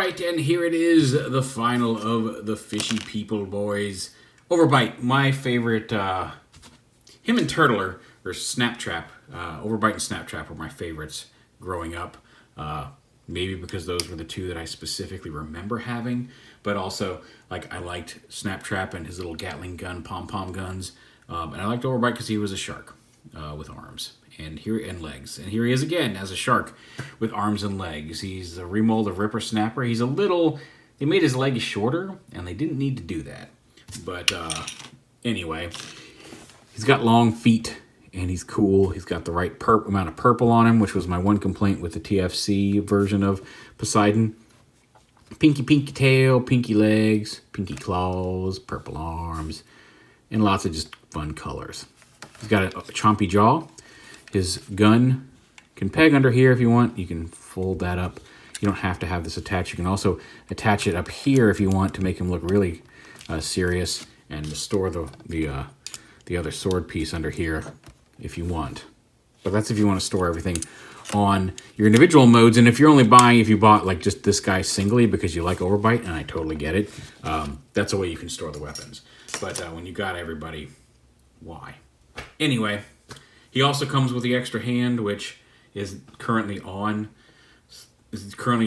right, and here it is, the final of the Fishy People Boys. Overbite, my favorite, him and Turtler, or Snaptrap, Overbite and Snaptrap were my favorites growing up. Maybe because those were the two that I specifically remember having, but also, like, I liked Snaptrap and his little Gatling gun, pom-pom guns, and I liked Overbite because he was a shark with arms and legs. And here he is again as a shark with arms and legs. He's a remold of Ripper Snapper. He's a little... They made his legs shorter, and they didn't need to do that. But anyway, he's got long feet, and he's cool. He's got the right amount of purple on him, which was my one complaint with the TFC version of Poseidon. Pinky tail, pinky legs, pinky claws, purple arms, and lots of just fun colors. He's got a chompy jaw. His gun can peg under here if you want. You can fold that up. You don't have to have this attached. You can also attach it up here if you want to make him look really serious, and to store the other sword piece under here if you want. But that's if you want to store everything on your individual modes. And if you're only buying, if you bought like just this guy singly because you like Overbite, and I totally get it, that's a way you can store the weapons. But when you got everybody, why? Anyway, he also comes with the extra hand, which is currently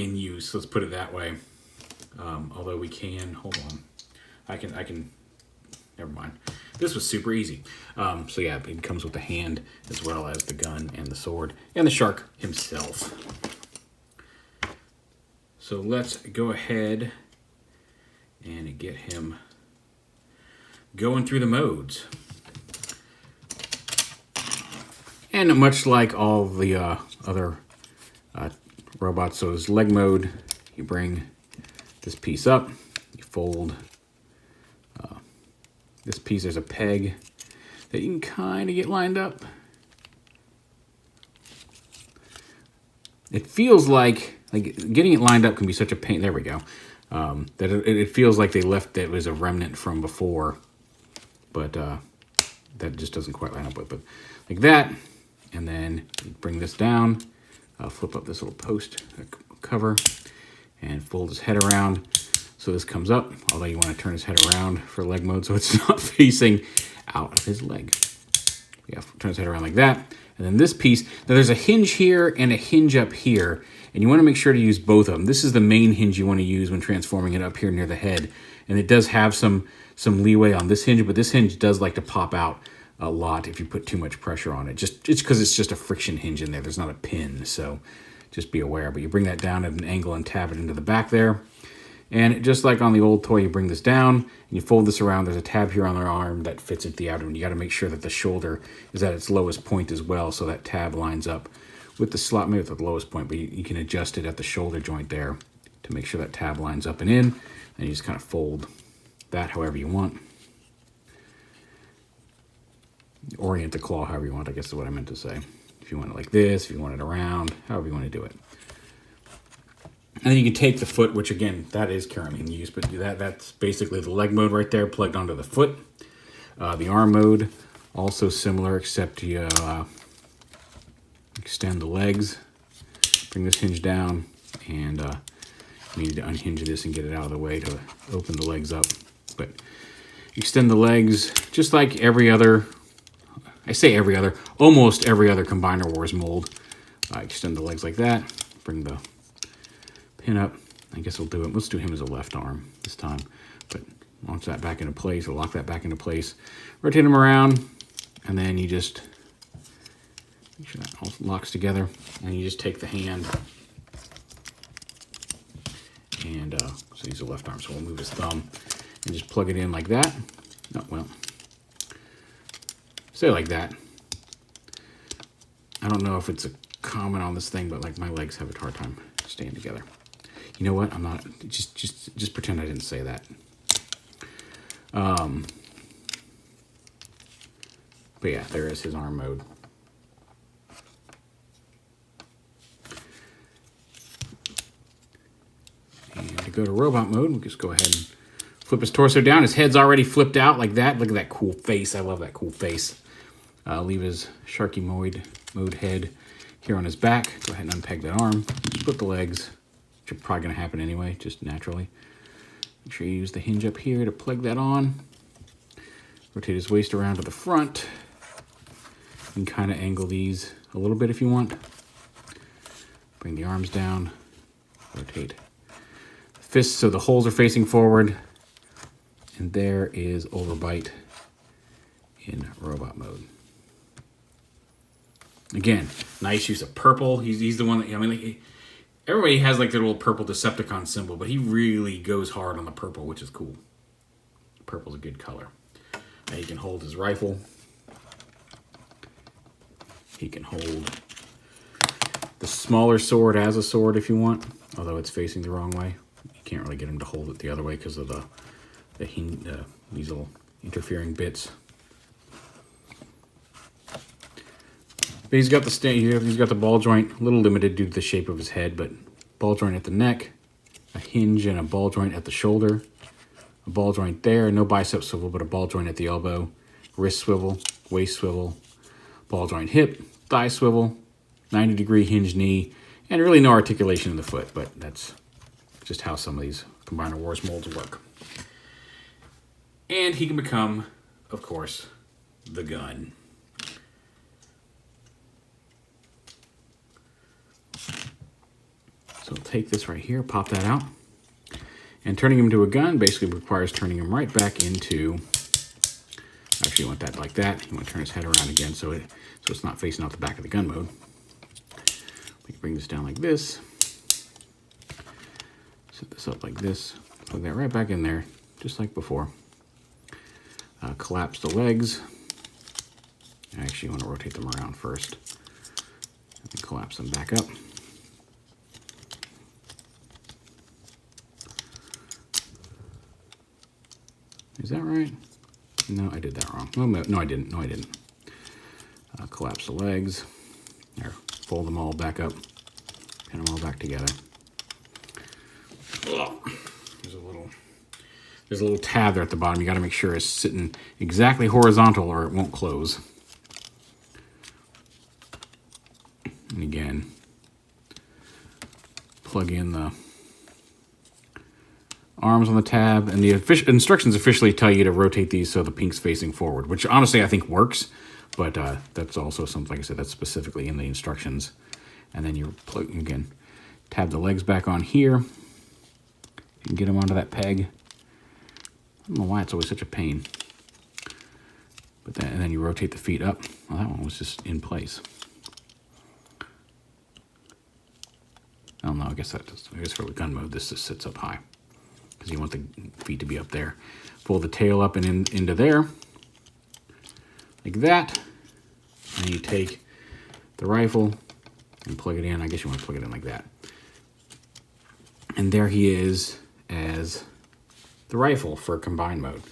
in use. Let's put it that way. Although we can, hold on, I can. Never mind. This was super easy. So yeah, it comes with the hand as well as the gun and the sword and the shark himself. So let's go ahead and get him going through the modes. And much like all the other robots, so his leg mode, you bring this piece up, you fold this piece. There's a peg that you can kind of get lined up. It feels like getting it lined up can be such a pain. There we go. That it feels like they left it was a remnant from before, but that just doesn't quite line up with. But like that, and then you bring this down, flip up this little post cover, and fold his head around. So this comes up, although you want to turn his head around for leg mode so it's not facing out of his leg. Yeah, turn his head around like that. And then this piece, now there's a hinge here and a hinge up here, and you want to make sure to use both of them. This is the main hinge you want to use when transforming it up here near the head. And it does have some leeway on this hinge, but this hinge does like to pop out a lot if you put too much pressure on it. Just because it's just a friction hinge in there. There's not a pin, so just be aware. But you bring that down at an angle and tap it into the back there. And just like on the old toy, you bring this down and you fold this around. There's a tab here on their arm that fits at the abdomen. You got to make sure that the shoulder is at its lowest point as well, so that tab lines up with the slot, maybe at the lowest point, but you can adjust it at the shoulder joint there to make sure that tab lines up and in. And you just kind of fold that however you want. Orient the claw however you want, I guess is what I meant to say. If you want it like this, if you want it around, however you want to do it. And then you can take the foot, which again, that is currently in use, but that's basically the leg mode right there, plugged onto the foot. The arm mode, also similar, except you extend the legs, bring this hinge down, and you need to unhinge this and get it out of the way to open the legs up. But extend the legs, just like every other, I say every other, almost every other Combiner Wars mold. Extend the legs like that, bring the pin up. I guess we'll do it. Let's do him as a left arm this time. But launch that back into place, or lock that back into place. Rotate him around, and then you just make sure that all locks together. And you just take the hand, and so he's a left arm, so we'll move his thumb and just plug it in like that. Oh, well, say like that. I don't know if it's a comment on this thing, but like my legs have a hard time staying together. You know what? I'm not. Just pretend I didn't say that. But yeah, there is his arm mode. And to go to robot mode, we'll just go ahead and flip his torso down. His head's already flipped out like that. Look at that cool face. I love that cool face. Leave his Sharky mode head here on his back. Go ahead and unpeg that arm. Split the legs. which are probably going to happen anyway, just naturally. Make sure you use the hinge up here to plug that on. Rotate his waist around to the front. You can kind of angle these a little bit if you want. Bring the arms down. Rotate the fists so the holes are facing forward. And there is Overbite in robot mode. Again, nice use of purple. He's the one that, I mean, like, everybody has like their little purple Decepticon symbol, but he really goes hard on the purple, which is cool. Purple's a good color. Now he can hold his rifle. He can hold the smaller sword as a sword if you want, although it's facing the wrong way. You can't really get him to hold it the other way because of these little interfering bits. But he's got the ball joint, a little limited due to the shape of his head, but ball joint at the neck, a hinge and a ball joint at the shoulder, a ball joint there, no bicep swivel, but a ball joint at the elbow, wrist swivel, waist swivel, ball joint hip, thigh swivel, 90-degree hinge knee, and really no articulation in the foot, but that's just how some of these Combiner Wars molds work. And he can become, of course, the gun. So we'll take this right here, pop that out. And turning him into a gun basically requires turning him right back into, actually you want that like that. You want to turn his head around again so it's not facing out the back of the gun mode. We can bring this down like this. Set this up like this. Plug that right back in there, just like before. Collapse the legs. I actually want to rotate them around first. And collapse them back up. Is that right? No, I did that wrong. No, I didn't. No, I didn't. Collapse the legs. There, fold them all back up. Pin them all back together. There's a little tab there at the bottom. You got to make sure it's sitting exactly horizontal or it won't close. And again, plug in the arms on the tab, and the instructions officially tell you to rotate these so the pink's facing forward, which honestly I think works, but that's also something, like I said, that's specifically in the instructions. And then you plug, again, tab the legs back on here. You can get them onto that peg. I don't know why it's always such a pain. But then, and then you rotate the feet up. Well, that one was just in place. I don't know, I guess for the gun mode, this just sits up high, because you want the feet to be up there. Fold the tail up and into there, like that. And you take the rifle and plug it in. I guess you want to plug it in like that. And there he is as the rifle for combine mode.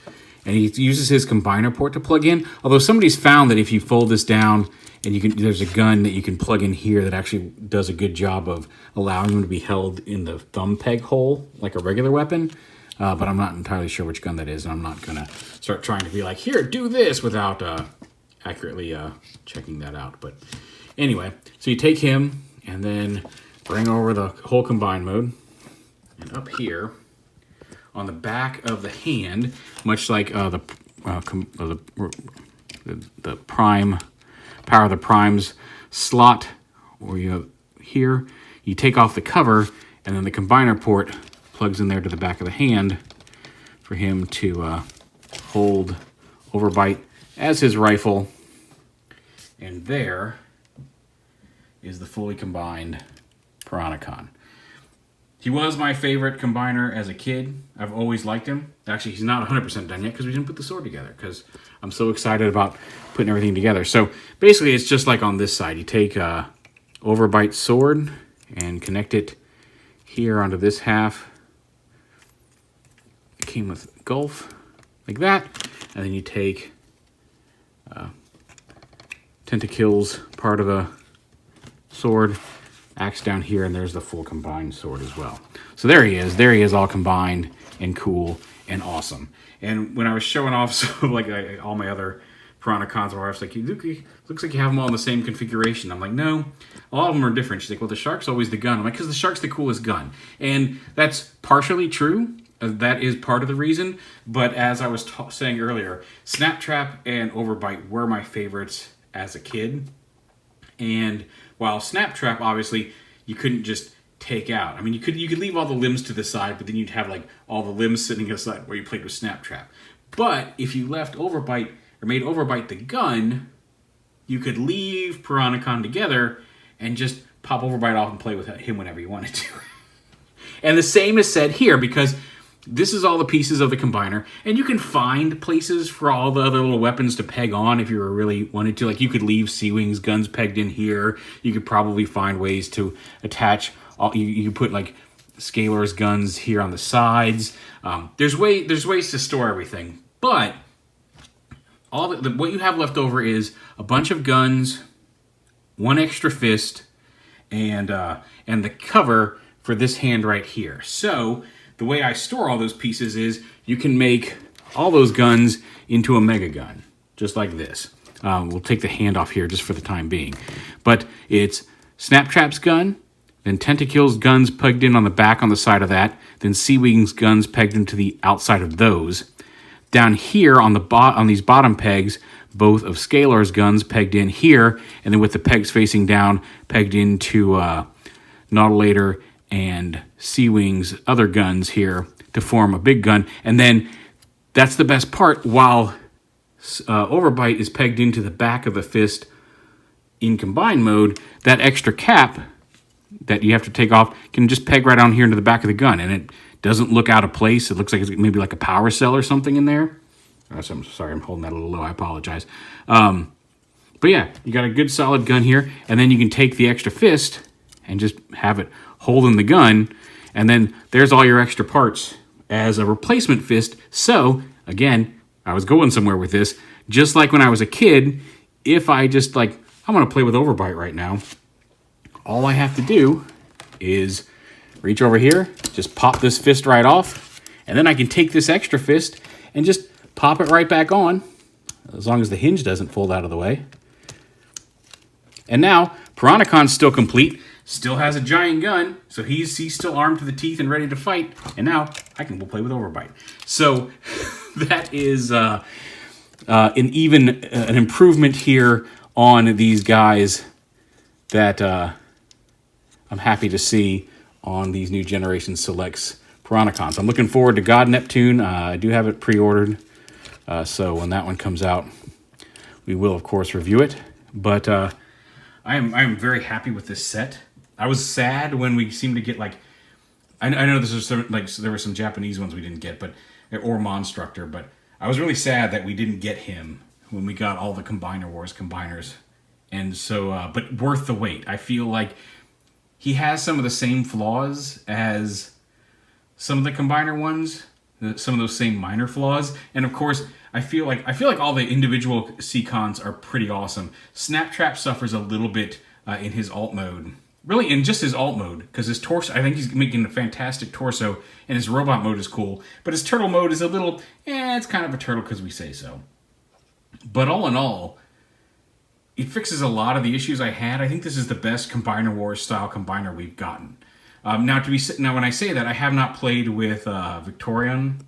And he uses his combiner port to plug in. Although somebody's found that if you fold this down and there's a gun that you can plug in here that actually does a good job of allowing him to be held in the thumb peg hole like a regular weapon. But I'm not entirely sure which gun that is, and I'm not going to start trying to be like, here, do this, without accurately checking that out. But anyway, so you take him and then bring over the whole combine mode. And up here, on the back of the hand, much like the prime, Power of the Primes slot, where you have here, you take off the cover, and then the combiner port plugs in there to the back of the hand for him to hold Overbite as his rifle. And there is the fully combined Piranacon. He was my favorite combiner as a kid. I've always liked him. Actually, he's not 100% done yet because we didn't put the sword together, because I'm so excited about putting everything together. So basically, it's just like on this side. You take Overbite's sword and connect it here onto this half. It came with Gulf, like that. And then you take Tentacles part of the sword, axe down here, and there's the full combined sword as well. So there he is. There he is, all combined and cool and awesome. And when I was showing off some, like all my other Piranacons. My wife's like, looks like you have them all in the same configuration. I'm like, no, all of them are different. She's like, well, the shark's always the gun. I'm like, because the shark's the coolest gun. And that's partially true. That is part of the reason. But as I was saying earlier, Snaptrap and Overbite were my favorites as a kid. And while Snaptrap, obviously, you couldn't just take out. I mean, you could leave all the limbs to the side, but then you'd have like all the limbs sitting aside where you played with Snaptrap. But if you left Overbite or made Overbite the gun, you could leave Piranacon together and just pop Overbite off and play with him whenever you wanted to. And the same is said here, because this is all the pieces of the combiner, and you can find places for all the other little weapons to peg on if you really wanted to. Like, you could leave Sea-Wing's guns pegged in here. You could probably find ways to attach. You put like Scalar's guns here on the sides. There's ways to store everything, but what you have left over is a bunch of guns, one extra fist, and the cover for this hand right here. So the way I store all those pieces is you can make all those guns into a mega gun, just like this. We'll take the hand off here just for the time being, but it's Snaptrap's gun, then Tentacle's guns pegged in on the back on the side of that, then Sea-Wing's guns pegged into the outside of those. Down here on these bottom pegs, both of Scalar's guns pegged in here, and then with the pegs facing down, pegged into Nautilator and Sea-Wing's other guns here to form a big gun. And then that's the best part, while Overbite is pegged into the back of the fist in combined mode, that extra cap that you have to take off can just peg right on here into the back of the gun, and it doesn't look out of place. It looks like it's maybe like a power cell or something in there. I'm sorry, I'm holding that a little low. I apologize. But yeah, you got a good solid gun here, and then you can take the extra fist and just have it holding the gun, and then there's all your extra parts as a replacement fist. So, again, I was going somewhere with this. Just like when I was a kid, if I just I want to play with Overbite right now, all I have to do is reach over here, just pop this fist right off, and then I can take this extra fist and just pop it right back on, as long as the hinge doesn't fold out of the way. And now, Piranacon's still complete, still has a giant gun, so he's still armed to the teeth and ready to fight, and now I can go play with Overbite. So that is an improvement here on these guys that I'm happy to see on these new Generation Selects Piranacons. I'm looking forward to God Neptune. I do have it pre-ordered, so when that one comes out, we will, of course, review it. But I am very happy with this set. I was sad when we seemed to get, I know this was there were some Japanese ones we didn't get, or Monstructor, but I was really sad that we didn't get him when we got all the Combiner Wars combiners. And so, but worth the wait. I feel like he has some of the same flaws as some of the Combiner ones, some of those same minor flaws. And of course, I feel like all the individual Seacons are pretty awesome. Snaptrap suffers a little bit in his alt mode. Really, in just his alt mode, because his torso, I think he's making a fantastic torso, and his robot mode is cool. But his turtle mode is a little, it's kind of a turtle because we say so. But all in all, it fixes a lot of the issues I had. I think this is the best Combiner Wars style combiner we've gotten. Now, when I say that, I have not played with Victorian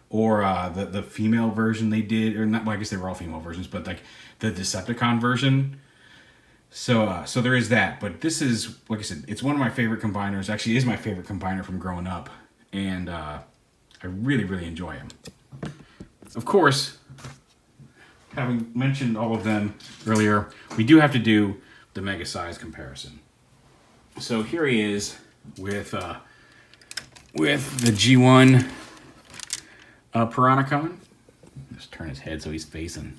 or the female version they did, or not. Well, I guess they were all female versions, but like the Decepticon version. So there is that. But this is, like I said, it's one of my favorite combiners. Actually, it is my favorite combiner from growing up, and I really, really enjoy him. Of course, having mentioned all of them earlier, we do have to do the mega size comparison. So here he is with the G1 Piranacon. Just turn his head so he's facing.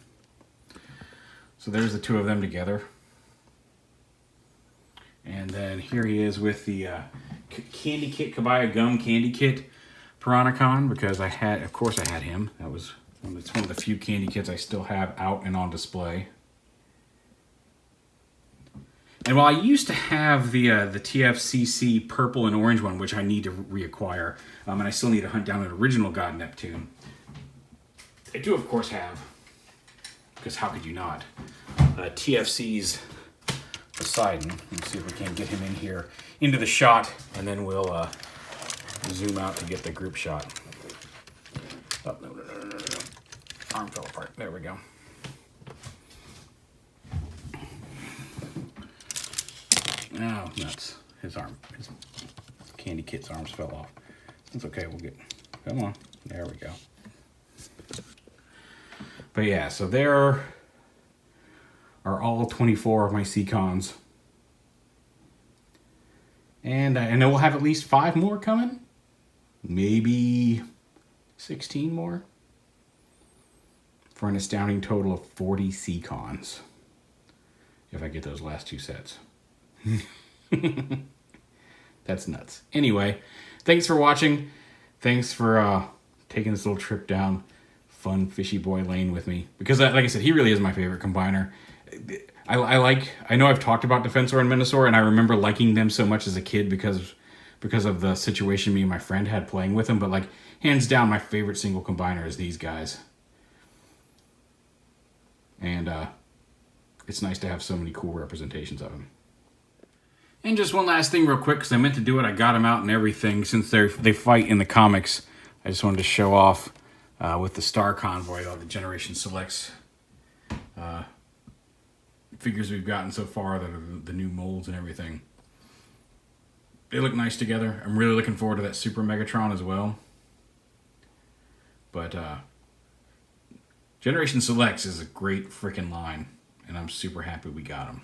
So there's the two of them together. And then here he is with the Candy Kit, Kabaya Gum Candy Kit Piranacon, because I had him. It's one of the few candy kits I still have out and on display. And while I used to have the TFCC purple and orange one, which I need to reacquire, and I still need to hunt down an original God Neptune, I do, of course, have because how could you not? TFC's Poseidon. Let's see if we can get him in here into the shot, and then we'll zoom out to get the group shot. Oh, no. Arm fell apart. There we go. Oh, nuts. His Candy Kit's arms fell off. It's okay, we'll get, come on. There we go. But yeah, so there are all 24 of my Seacons. And I know we'll have at least 5 more coming. Maybe 16 more. For an astounding total of 40 Seacons. If I get those last 2 sets. That's nuts. Anyway, thanks for watching. Thanks for taking this little trip down fun fishy boy lane with me. Because like I said, he really is my favorite combiner. I know I've talked about Defensor and Minosaur, and I remember liking them so much as a kid because of the situation me and my friend had playing with them. But like, hands down, my favorite single combiner is these guys. And it's nice to have so many cool representations of them. And just one last thing real quick, because I meant to do it. I got them out and everything. Since they fight in the comics, I just wanted to show off with the Star Convoy, all the Generation Selects figures we've gotten so far, the new molds and everything. They look nice together. I'm really looking forward to that Super Megatron as well. But Generation Selects is a great freaking line, and I'm super happy we got them.